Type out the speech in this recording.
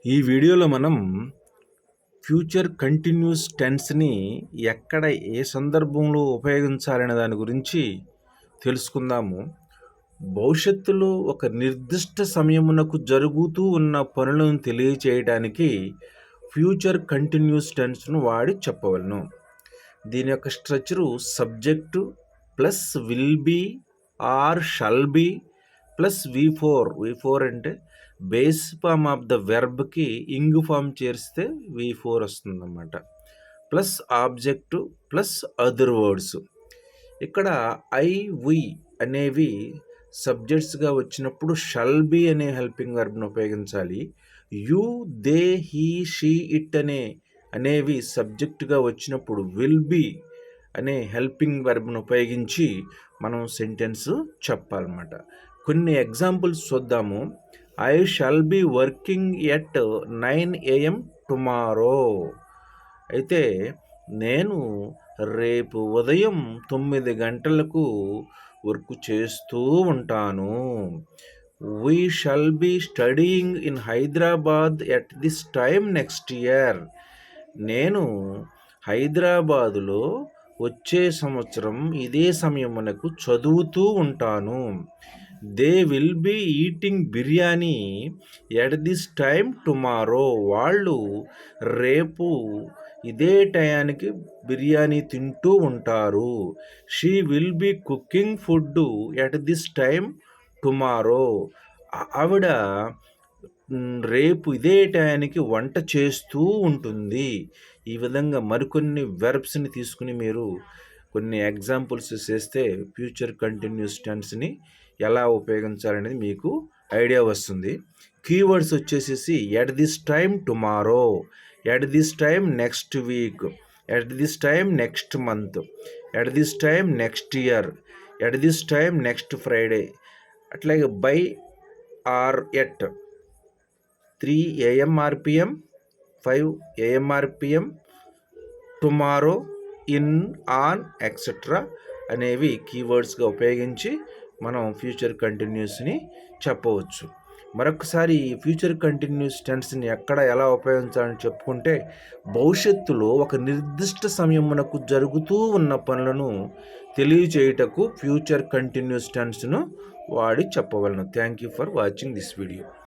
ఈ వీడియోలో మనం ఫ్యూచర్ కంటిన్యూస్ టెన్స్ని ఎక్కడ ఏ సందర్భంలో ఉపయోగించాలనే దాని గురించి తెలుసుకుందాము. భవిష్యత్తులో ఒక నిర్దిష్ట సమయమునకు జరుగుతూ ఉన్న పనులను తెలియచేయడానికి ఫ్యూచర్ కంటిన్యూస్ టెన్స్ను వాడి చెప్పవలను. దీని యొక్క structure subject plus will be or shall be plus V4 అంటే బేస్ ఫామ్ ఆఫ్ ద వెర్బ్కి ఇంగ్ ఫామ్ చేరిస్తే V4 వస్తుందన్నమాట. Plus object plus other words. ఇక్కడ ఐ వి అనేవి సబ్జెక్ట్స్గా వచ్చినప్పుడు షల్ బి అనే హెల్పింగ్ వెర్బ్ను ఉపయోగించాలి. You they he she it అనేవి సబ్జెక్టుగా వచ్చినప్పుడు విల్ బి అనే హెల్పింగ్ వెర్బ్ను ఉపయోగించి మనం సెంటెన్స్ చెప్పాలన్నమాట. కొన్ని ఎగ్జాంపుల్స్ చూద్దాము. I shall be working at 9 AM tomorrow. అయితే నేను రేపు ఉదయం 9 గంటలకు వర్క్ చేస్తూ ఉంటాను. We shall be studying in Hyderabad at this time next year. నేను హైదరాబాదులో వచ్చే సంవత్సరం ఇదే సమయమునకు చదువుతూ ఉంటాను. They will be eating biryani at this time tomorrow. వాళ్ళు రేపు ఇదే టయానికి బిర్యానీ తింటూ ఉంటారు. She will be cooking food at this time tomorrow. ఆవిడ రేపు ఇదే టయానికి వంట చేస్తూ ఉంటుంది. ఈ విధంగా మరికొన్ని వెర్బ్స్ని తీసుకుని మీరు కొన్ని ఎగ్జాంపుల్స్ చేస్తే ఫ్యూచర్ కంటిన్యూస్ టెన్స్ని ఎలా ఉపయోగించాలనేది మీకు ఐడియా వస్తుంది. కీవర్డ్స్ వచ్చేసేసి at this time tomorrow, at this time next week, at this time next month, at this time next year, at this time next Friday. అట్లాగే by or at 3 AM RPM, 5 AM RPM, tomorrow, in, on, etcetera అనేవి కీవర్డ్స్గా ఉపయోగించి మనం future కంటిన్యూస్ని చెప్పవచ్చు. మరొకసారి ఈ future continuous టెన్స్ని ఎక్కడ ఎలా ఉపయోగించాలని చెప్పుకుంటే, భవిష్యత్తులో ఒక నిర్దిష్ట సమయమునకు జరుగుతూ ఉన్న పనులను తెలియచేయుటకు ఫ్యూచర్ కంటిన్యూస్ టెన్స్ను వాడి చెప్పవలను. Thank you for watching this video.